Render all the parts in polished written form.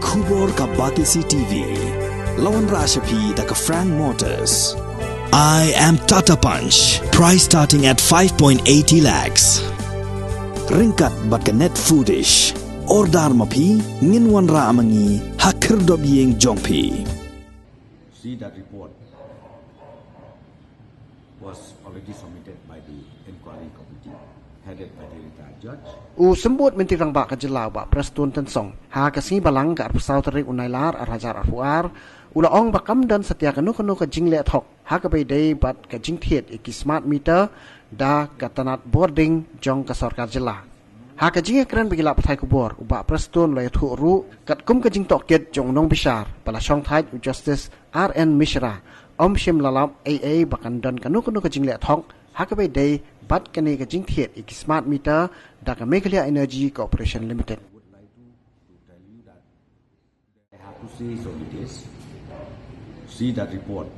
Kubor ka Batisi TV. Lawan Rashapi da ka Frank Motors. I am Tata Punch. Price starting at 5.80 lakhs. Ringkat bat ka net foodish. Ordar mapi nginwan ra amangi hakir dob yeng jongpi. See, that report was already submitted by the inquiry committee headed by the retired judge. Sembut Menteri Rang Bak Kejelau Bak Prestone Tynsong ha kasi balang ke pesau terik unailar arhajar arfuar ula ong bakam dan Satia kanu ke Jingleh Thok ha ke day bat ke jingthiet iki smart meter da katanat boarding jong ke sarkar jela ha ke jing kran begila pathai kubor ubak Prestone lai thu ru kat kum ke jing toket jong nong bishar pala shong thai justice RN Mishra om shim lalap AA bakan dan kanu ke Jingleh Thok ha ke day bat kene ke jingthiet iki smart meter da ke Meghalaya Energy Corporation Limited. I would like to tell you that I have to say so it is. See, that report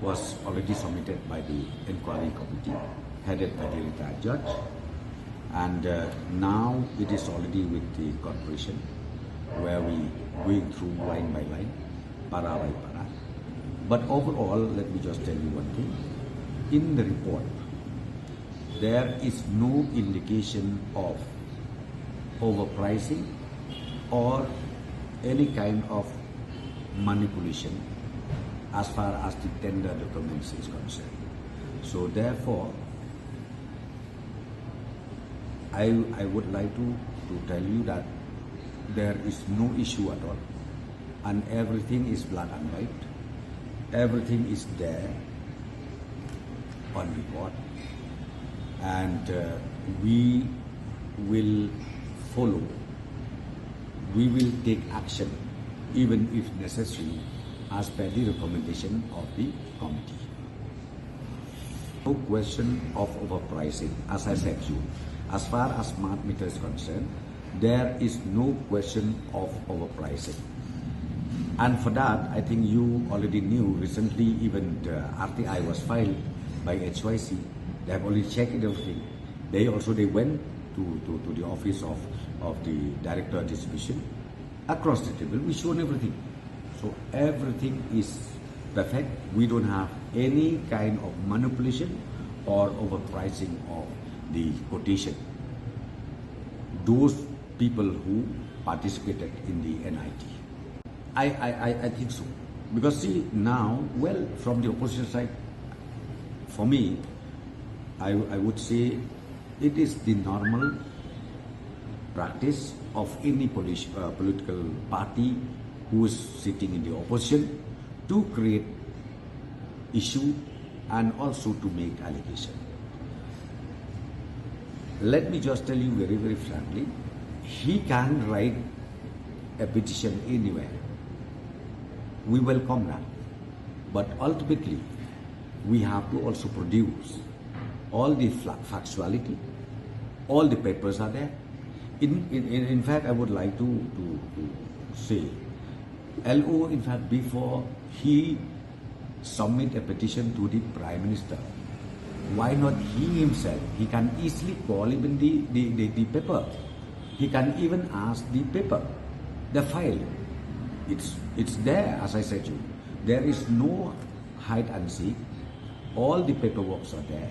was already submitted by the inquiry committee headed by the retired judge, and now it is already with the corporation where we going through line by line, para by para. But overall, let me just tell you one thing. In the report, there is no indication of overpricing or any kind of manipulation as far as the tender documents is concerned. So therefore, I would like to tell you that there is no issue at all, and everything is black and white. Everything is there on report, and we will follow. We will take action, even if necessary, as per the recommendation of the committee. No question of overpricing, as I said to you. As far as smart meter is concerned, there is no question of overpricing. And for that, I think you already knew recently, even the RTI was filed by HYC. They have already checked everything. They went to the office of the director of distribution. Across the table, we shown everything. So everything is perfect. We don't have any kind of manipulation or overpricing of the quotation. Those people who participated in the NIT. I think so. Because see, now, well, from the opposition side, for me, I would say it is the normal practice of any political party who is sitting in the opposition to create issue and also to make allegation. Let me just tell you very, very frankly, he can write a petition anywhere. We welcome that. But ultimately, we have to also produce all the factuality, all the papers are there. In fact, I would like to say, LO, in fact, before he submit a petition to the Prime Minister, why not he himself? He can easily call even the paper. He can even ask the paper, the file. It's there, as I said to you. There is no hide and seek. All the paperwork are there.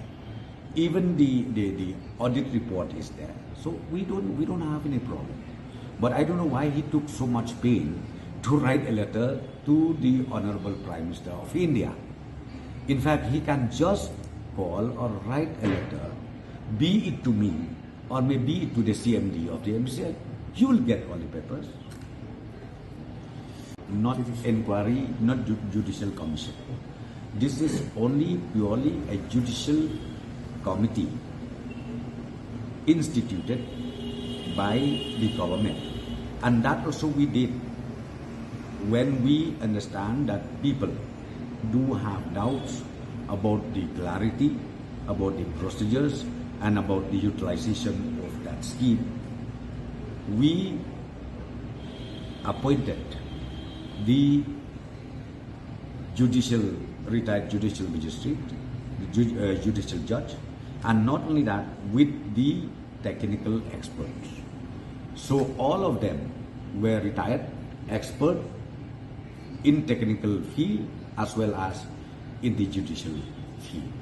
Even the audit report is there. So we don't have any problem. But I don't know why he took so much pain to write a letter to the Honorable Prime Minister of India. In fact, he can just call or write a letter, be it to me or maybe it to the CMD of the MCL. He will get all the papers. Not inquiry, not judicial commission. This is only purely a judicial committee instituted by the government, and that also we did when we understand that people do have doubts about the clarity, about the procedures, and about the utilization of that scheme. We appointed the retired judicial magistrate, the judicial judge, and not only that, with the technical experts. So all of them were retired expert in technical field as well as in the judicial field.